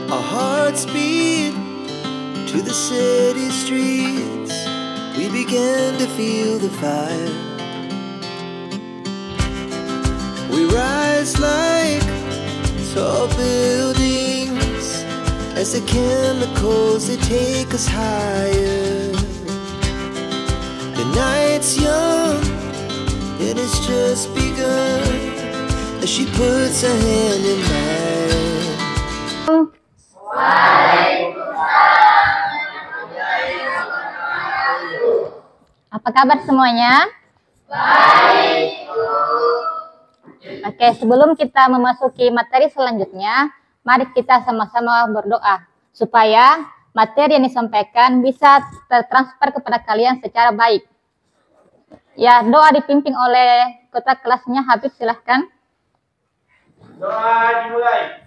Our hearts beat to the city streets. We began to feel the fire. We rise like tall buildings as the chemicals, they take us higher. The night's young and it's just begun as she puts her hand in mine. Apa kabar semuanya? Baik, Bu. Oke, sebelum kita memasuki materi selanjutnya, mari kita sama-sama berdoa supaya materi yang disampaikan bisa tertransfer kepada kalian secara baik. Ya, doa dipimpin oleh ketua kelasnya, Habib, silahkan. Doa dimulai.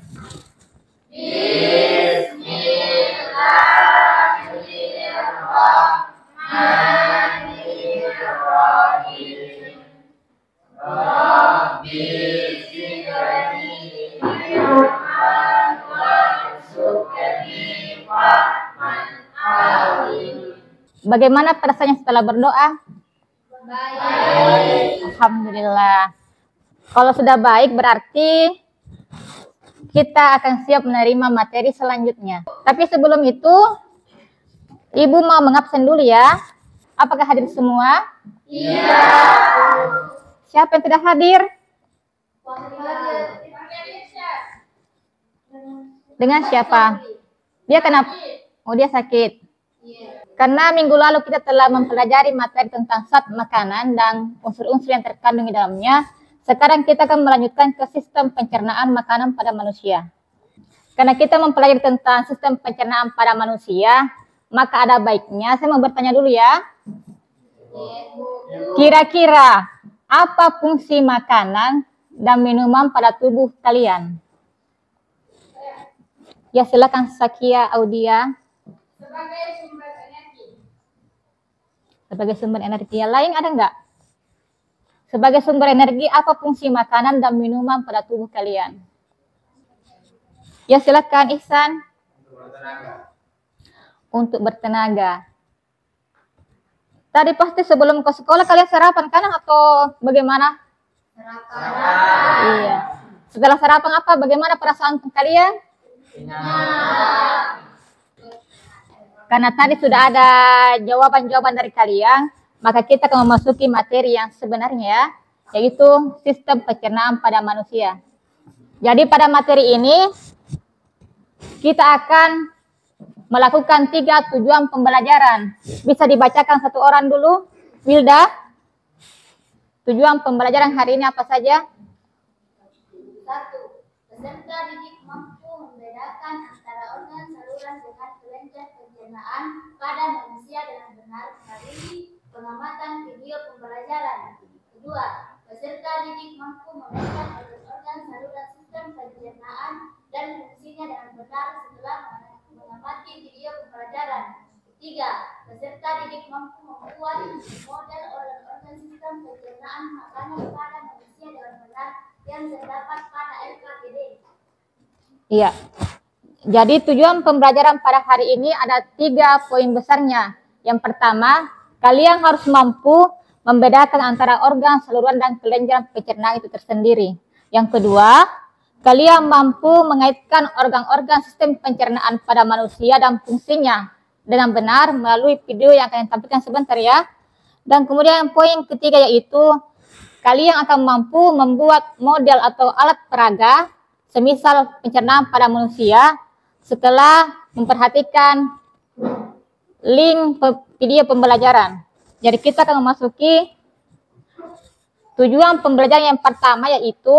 Bagaimana perasaannya setelah berdoa? Baik. Alhamdulillah. Kalau sudah baik berarti kita akan siap menerima materi selanjutnya. Tapi sebelum itu, Ibu mau mengabsen dulu ya. Apakah hadir semua? Iya. Siapa yang tidak hadir? Dengan siapa? Dia kenapa? Oh, dia sakit. Karena minggu lalu kita telah mempelajari materi tentang zat makanan dan unsur-unsur yang terkandung di dalamnya. Sekarang kita akan melanjutkan ke sistem pencernaan makanan pada manusia. Karena kita mempelajari tentang sistem pencernaan pada manusia, maka ada baiknya saya mau bertanya dulu ya. Kira-kira apa fungsi makanan dan minuman pada tubuh kalian? Ya, silakan Sakia Audia. Sebagai sumber energi. Yang lain ada enggak? Sebagai sumber energi, apa fungsi makanan dan minuman pada tubuh kalian? Ya, silakan Ihsan. Untuk bertenaga. Tadi pasti sebelum ke sekolah kalian sarapan kan atau bagaimana? Sarapan. Iya. Setelah sarapan apa? Bagaimana perasaan kalian? Karena tadi sudah ada jawaban-jawaban dari kalian, maka kita akan memasuki materi yang sebenarnya, yaitu sistem pencernaan pada manusia. Jadi pada materi ini, kita akan melakukan 3 tujuan pembelajaran. Bisa dibacakan satu orang dulu, Wilda? Tujuan pembelajaran hari ini apa saja? 1. Peserta didik mampu membedakan antara organ saluran dengan kelenjar pencernaan pada manusia dengan benar melalui pengamatan video pembelajaran. 2. Peserta didik mampu membedakan organ-organ saluran sistem pencernaan dan fungsinya dengan benar setelah mengamati video pembelajaran. 3. Peserta didik mampu membuat model organ-organ sistem pencernaan makanan pada manusia dengan benar yang terdapat pada LKPD. Iya. Jadi tujuan pembelajaran pada hari ini ada 3 poin besarnya. Yang pertama, kalian harus mampu membedakan antara organ saluran dan kelenjar pencernaan itu tersendiri. Yang kedua, kalian mampu mengaitkan organ-organ sistem pencernaan pada manusia dan fungsinya dengan benar melalui video yang akan tampilkan sebentar ya. Dan kemudian poin ketiga yaitu kalian akan mampu membuat model atau alat peraga semisal pencernaan pada manusia setelah memperhatikan link video pembelajaran. Jadi kita akan memasuki tujuan pembelajaran yang pertama yaitu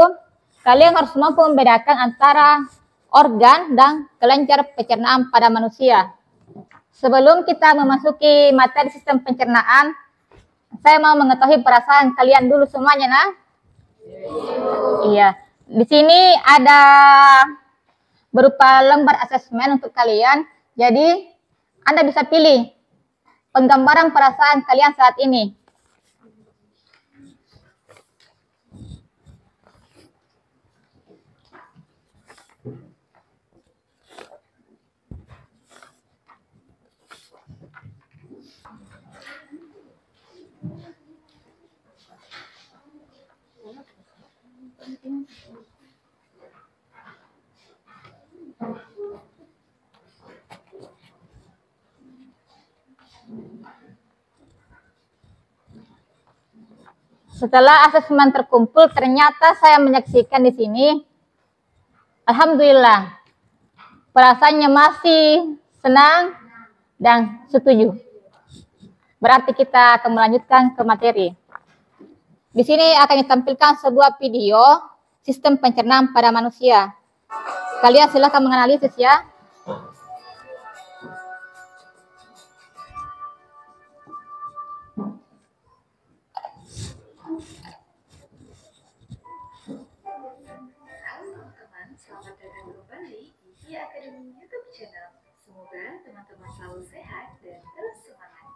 kalian harus mampu membedakan antara organ dan kelenjar pencernaan pada manusia. Sebelum kita memasuki materi sistem pencernaan, saya mau mengetahui perasaan kalian dulu semuanya, nah. Iya. Di sini ada berupa lembar asesmen untuk kalian. Jadi, Anda bisa pilih penggambaran perasaan kalian saat ini. setelah asesmen terkumpul, ternyata saya menyaksikan di sini, alhamdulillah, perasaannya masih senang dan setuju. Berarti kita akan melanjutkan ke materi. Di sini akan ditampilkan sebuah video sistem pencernaan pada manusia. Kalian silakan menganalisis ya. Selamat datang kembali di Akademi YouTube Channel. Semoga teman-teman selalu sehat dan terus semangat.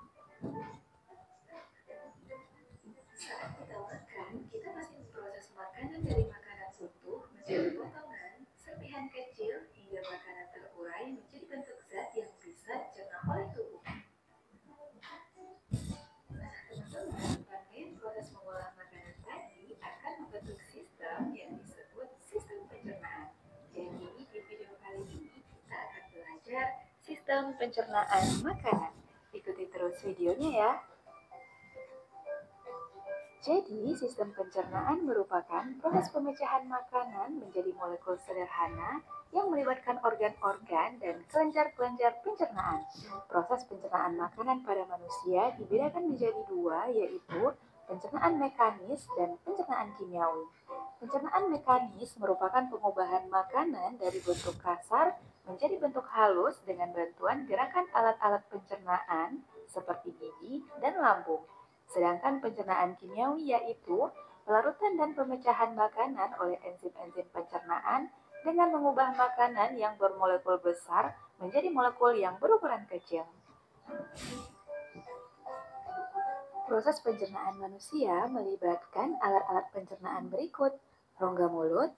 Saat kita makan, kita masih memproses makanan dari makanan utuh menjadi potongan, serpihan kecil, hingga makanan terurai menjadi bentuk zat yang bisa dicerna oleh tubuh. Nah, teman-teman, rangkaian proses mengolah makanan tadi akan membentuk sistem yang disebut sistem pencernaan. Jadi, di video kali ini kita akan belajar sistem pencernaan makanan. Ikuti terus videonya ya. Jadi, sistem pencernaan merupakan proses pemecahan makanan menjadi molekul sederhana yang melibatkan organ-organ dan kelenjar-kelenjar pencernaan. Proses pencernaan makanan pada manusia dibedakan menjadi dua, yaitu pencernaan mekanis dan pencernaan kimiawi. Pencernaan mekanis merupakan pengubahan makanan dari bentuk kasar menjadi bentuk halus dengan bantuan gerakan alat-alat pencernaan seperti gigi dan lambung. Sedangkan pencernaan kimiawi yaitu pelarutan dan pemecahan makanan oleh enzim-enzim pencernaan dengan mengubah makanan yang bermolekul besar menjadi molekul yang berukuran kecil. Proses pencernaan manusia melibatkan alat-alat pencernaan berikut: rongga mulut,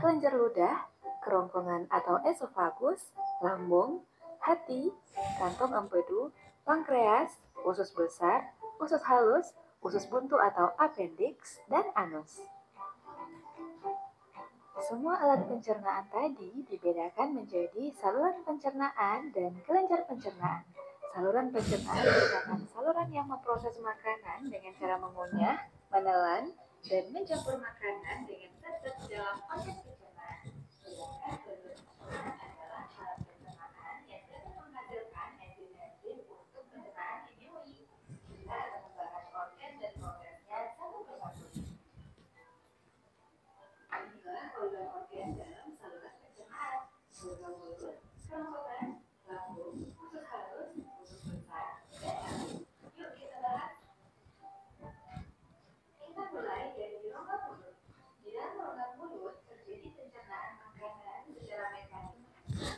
kelenjar ludah, kerongkongan atau esofagus, lambung, hati, kantong empedu, pankreas, usus besar, usus halus, usus buntu atau appendix, dan anus. Semua alat pencernaan tadi dibedakan menjadi saluran pencernaan dan kelenjar pencernaan. Saluran pencernaan merupakan saluran yang memproses makanan dengan cara mengunyah, menelan, dan mencampur makanan dengan zat-zat dalam organ pencernaan. Sedangkan saluran pencernaan adalah alat pencernaan yang dapat menghasilkan enzim-enzim untuk pencernaan kimiawi. Kita akan membahas organ dan prosesnya satu persatu. Inilah organ-organ dalam saluran pencernaan: rongga mulut, kerongkongan, lambung, usus halus, usus besar, dan anus. Yuk kita bahas. Kita mulai dari rongga mulut. Di dalam rongga mulut terjadi pencernaan makanan secara mekanis.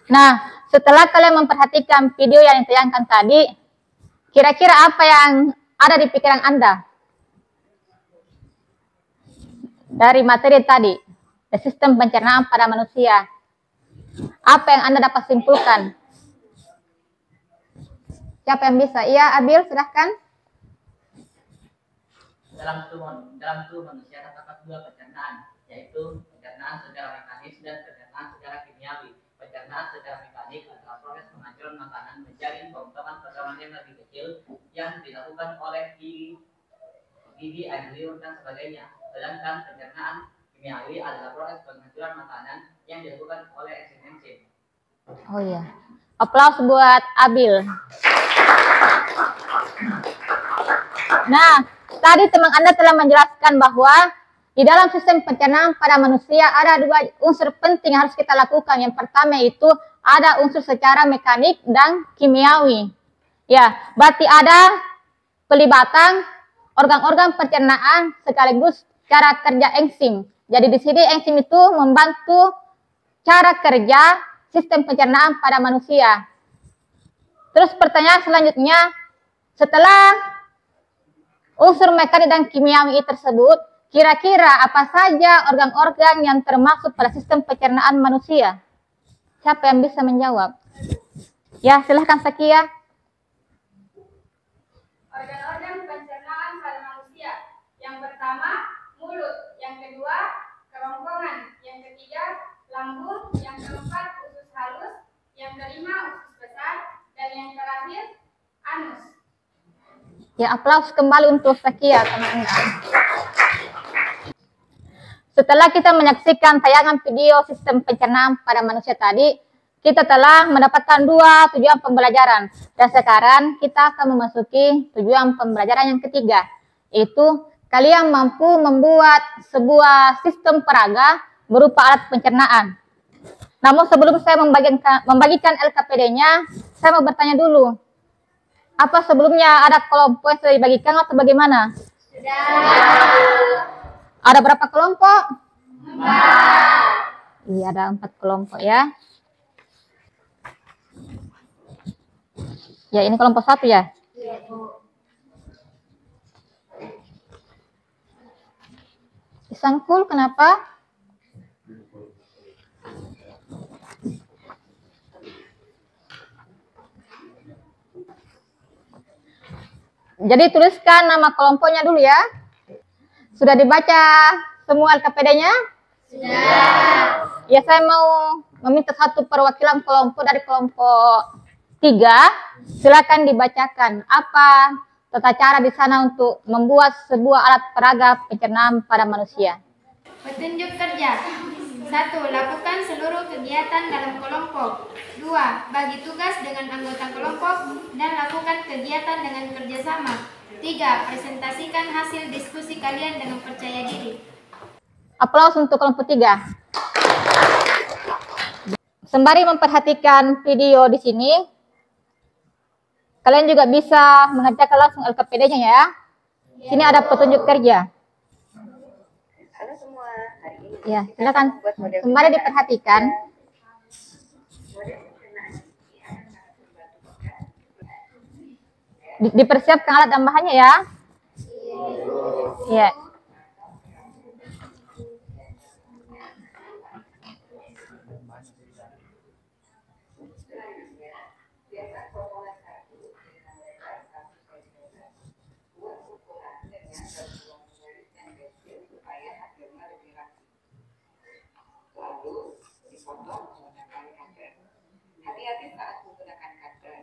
Nah, setelah kalian memperhatikan video yang ditayangkan tadi, kira-kira apa yang ada di pikiran Anda dari materi tadi, sistem pencernaan pada manusia? Apa yang Anda dapat simpulkan? Siapa yang bisa? Iya, Abil, silahkan. Dalam tubuh manusia terdapat dua pencernaan, yaitu pencernaan secara mekanis dan pencernaan secara kimiawi. Pencernaan secara mekanik adalah proses penghancuran makanan menjadi potongan-potongan yang lebih kecil yang dilakukan oleh gigi, air liur, dan sebagainya. Sedangkan pencernaan kimiawi adalah proses penghancuran makanan yang dilakukan oleh enzim-enzim. Oh iya, aplaus buat Abil. Nah, tadi teman Anda telah menjelaskan bahwa di dalam sistem pencernaan pada manusia ada dua unsur penting yang harus kita lakukan. Yang pertama itu ada unsur secara mekanik dan kimiawi. Ya, berarti ada pelibatan organ-organ pencernaan sekaligus cara kerja enzim. Jadi di sini enzim itu membantu cara kerja sistem pencernaan pada manusia. Terus pertanyaan selanjutnya, setelah unsur mekanik dan kimiawi tersebut, kira-kira apa saja organ-organ yang termasuk pada sistem pencernaan manusia? Siapa yang bisa menjawab? Ya, silahkan Sakia. Organ-organ pencernaan pada manusia. Yang pertama, mulut. Yang kedua, kerongkongan. Yang ketiga, lambung. Yang keempat, usus halus. Yang kelima, usus besar. Dan yang terakhir, anus. Ya, aplaus kembali untuk Sakia, teman-teman. Setelah kita menyaksikan tayangan video sistem pencernaan pada manusia tadi, kita telah mendapatkan 2 tujuan pembelajaran. Dan sekarang kita akan memasuki tujuan pembelajaran yang ketiga, yaitu kalian mampu membuat sebuah sistem peraga berupa alat pencernaan. Namun sebelum saya membagikan LKPD-nya, saya mau bertanya dulu. Apa sebelumnya ada kelompok yang sudah dibagikan atau bagaimana? Sudah. Ada berapa kelompok? 4. Iya, ada 4 kelompok ya. Ya, ini kelompok 1 ya? Iya, Bu. Isangkul, kenapa? Jadi tuliskan nama kelompoknya dulu ya. Sudah dibaca semua LKPD-nya? Sudah. Ya, saya mau meminta satu perwakilan kelompok dari kelompok 3. Silakan dibacakan apa tata cara di sana untuk membuat sebuah alat peraga pencernaan pada manusia. Petunjuk kerja. 1. Lakukan seluruh kegiatan dalam kelompok. 2. Bagi tugas dengan anggota kelompok dan lakukan kegiatan dengan kerjasama. 3. Presentasikan hasil diskusi kalian dengan percaya diri. Aplaus untuk kelompok 3. Sembari memperhatikan video di sini, kalian juga bisa mengerjakan langsung LKPD-nya ya. Sini ada petunjuk kerja. Halo semua, hari ini Ya, silakan. Sembari diperhatikan. Dipersiapkan alat dan bahannya ya. Iya. Hati-hati saat menggunakan cutter.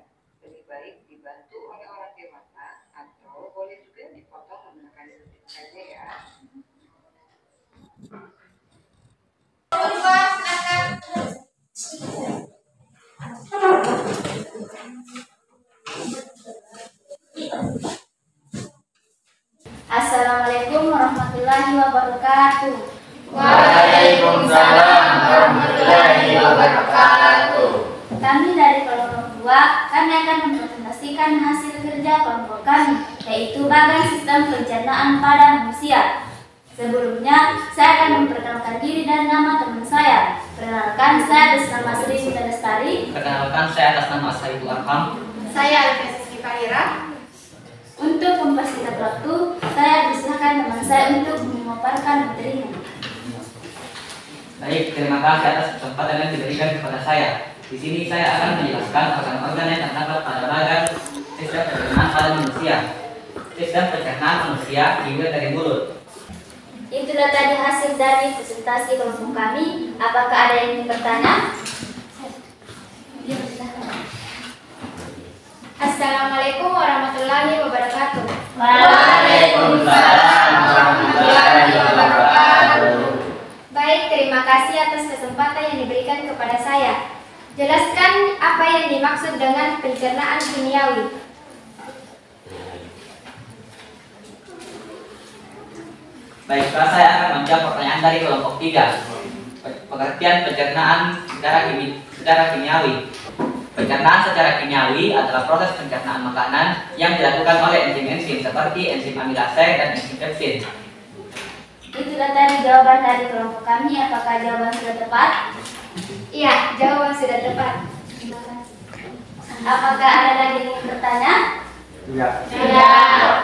Lebih baik dibantu oleh orang dewasa atau boleh juga dipotong menggunakan listrik saja ya. Assalamualaikum warahmatullahi wabarakatuh. Waalaikumsalam warahmatullahi wabarakatuh. Kami dari kelompok 2, kami akan mempresentasikan hasil kerja kelompok kami, yaitu bagan sistem pencernaan pada manusia. Sebelumnya, saya akan memperkenalkan diri dan nama teman saya. Perkenalkan, saya atas nama Sri Sita Lestari. Perkenalkan, saya atas nama Saiful Arham. Saya Alfesis Kifarira. Untuk mempersingkat waktu, saya persilakan teman saya untuk memaparkan materinya. Baik, terima kasih atas kesempatan yang diberikan kepada saya. Di sini saya akan menjelaskan organ-organ yang terdapat pada bagan sistem pencernaan pada manusia. Sistem pencernaan manusia dimulai dari mulut. Itulah tadi hasil dari presentasi kelompok kami. Apakah ada yang ingin bertanya? Assalamualaikum warahmatullahi wabarakatuh. Waalaikumsalam warahmatullahi wabarakatuh. Baik, terima kasih atas kesempatan yang diberikan kepada saya. Jelaskan apa yang dimaksud dengan pencernaan kimiawi. Baiklah, saya akan menjawab pertanyaan dari kelompok 3. Pengertian pencernaan secara kimiawi. Pencernaan secara kimiawi adalah proses pencernaan makanan yang dilakukan oleh enzim-enzim seperti enzim amilase dan enzim pepsin. Itulah tadi jawaban dari kelompok kami. Apakah jawaban sudah tepat? Iya, jawaban sudah tepat. Apakah ada lagi yang ingin bertanya? Ya. Tidak.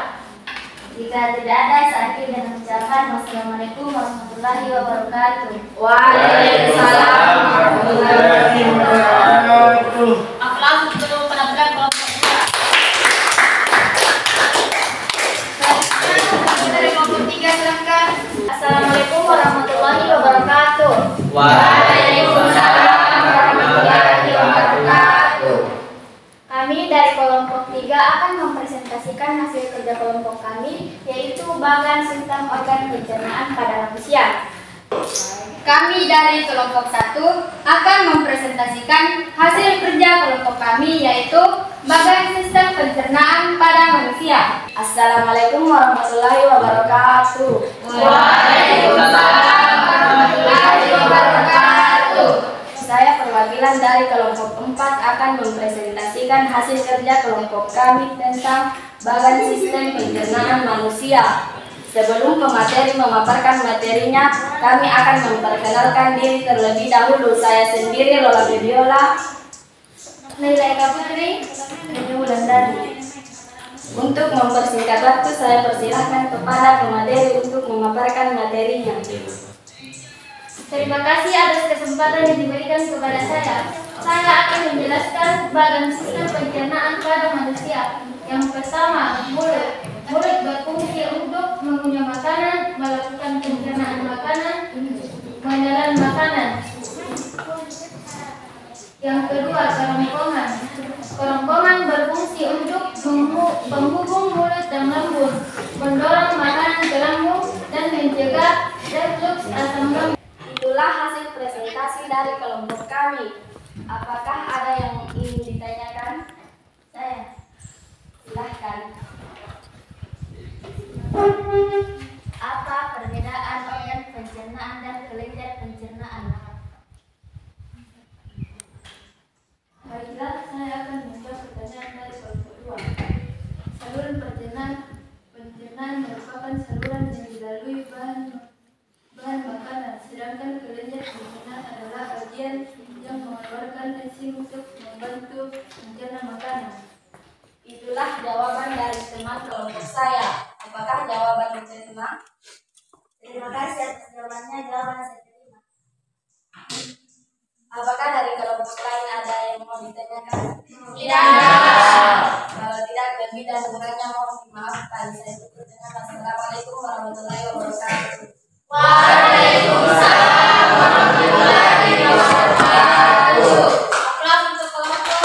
Jika tidak ada, saya akhiri dengan ucapan wassalamualaikum warahmatullahi wabarakatuh. Waalaikumsalam warahmatullahi wabarakatuh. Aplaus untuk penampilan kelompok 2. Dari kelompok 3 silakan. Assalamualaikum warahmatullahi wabarakatuh. Waalaikumsalam warahmatullahi wabarakatuh. Kami dari kelompok 3 akan mempresentasikan hasil kerja kelompok kami, yaitu bagan sistem organ pencernaan pada manusia. dari kelompok 1 akan mempresentasikan hasil kerja kelompok kami, yaitu Bagan Sistem Pencernaan pada Manusia. Assalamualaikum warahmatullahi wabarakatuh. Waalaikumsalam warahmatullahi wabarakatuh. Saya perwakilan dari kelompok 4 akan mempresentasikan hasil kerja kelompok kami tentang Bagan Sistem Pencernaan Manusia. Sebelum pemateri memaparkan materinya, kami akan memperkenalkan diri terlebih dahulu. Saya sendiri Lola Bebiola, Nilai Kaputri, ini Wulandari. Untuk mempersingkat waktu, saya persilahkan kepada pemateri untuk memaparkan materinya. Terima kasih atas kesempatan yang diberikan kepada saya. Saya akan menjelaskan bagan sistem pencernaan pada manusia. Yang pertama, mulut. Mulut berfungsi untuk mengunyah makanan, melakukan pencernaan makanan, menelan makanan. Yang kedua, kerongkongan. Kerongkongan berfungsi untuk menghubung mulut dan lambung, mendorong makanan ke lambung, dan mencegah reflux asam lambung. Itulah hasil presentasi dari kelompok kami. Apakah ada yang ingin ditanyakan? Saya. Silahkan. Apa perbedaan organ pencernaan dan kelenjar pencernaan? Baiklah, saya akan menjawab pertanyaan dari kelompok 2. Saluran pencernaan merupakan saluran yang dilalui bahan makanan, sedangkan kelenjar pencernaan adalah bagian yang mengeluarkan enzim untuk membantu mencerna makanan. Itulah jawaban dari teman kelompok saya. Apakah jawaban diterima? Terima kasih atas jawabannya. Jawaban saya terima. Apakah dari kelompok lain ada yang mau ditanyakan? Tidak. Kalau tidak, lebih dan kurangnya mohon dimaafkan. Saya tutup dengan Assalamualaikum warahmatullahi wabarakatuh. Waalaikumsalam warahmatullahi wabarakatuh. Aplaus untuk kelompok.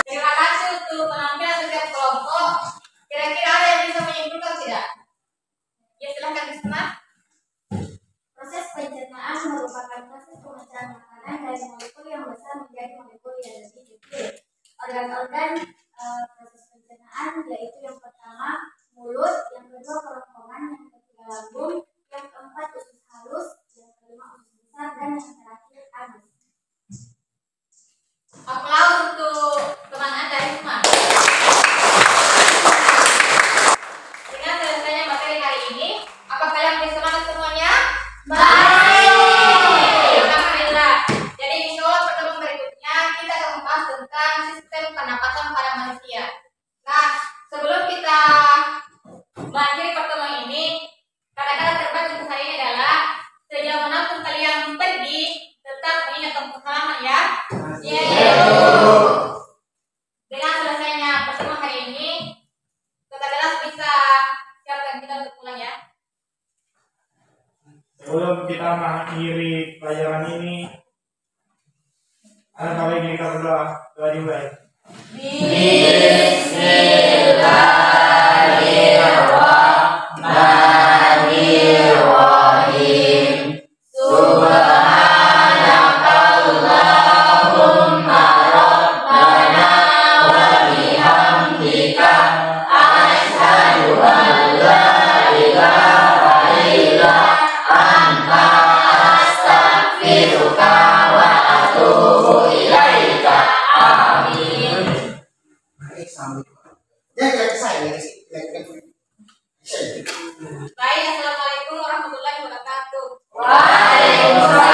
Terima kasih untuk penampilan setiap kelompok. Kira-kira ada yang bisa menyimpulkan tidak? Ya, silakan Bisma. Proses pencernaan merupakan proses pemecahan makanan dari molekul yang besar menjadi molekul yang lebih kecil. Organ-organ proses pencernaan yaitu yang pertama mulut, yang kedua kerongkongan, yang ketiga lambung, yang keempat usus halus, yang kelima usus besar, dan yang terakhir anus. Aplaus untuk teman Anda semua. Dengan selesainya materi hari ini, apakah kalian bersemangat semuanya? Baik. Alhamdulillah. Jadi insya Allah pertemuan berikutnya kita akan membahas tentang sistem pernapasan pada manusia. Nah, sebelum kita mengakhiri pertemuan ini, kata-kata terbaik untuk hari ini adalah sejauh manapun kalian pergi, tetap mengingat kampung halaman ya. Dengan selesainya pertemuan hari ini, Kota Gelas bisa siapkan kita untuk pulang ya. Sebelum kita mengakhiri pelajaran ini, ada baiknya kita berdoa. Doa dimulai. Bismillahirrahmanirrahim. Subhanakallahumma rabbana wa bihamdika asyhadu an la ilaha illa anta astaghfiruka wa atubu ilaika. Amin. Baik, assalamualaikum warahmatullahi wabarakatuh. Waalaikumsalam.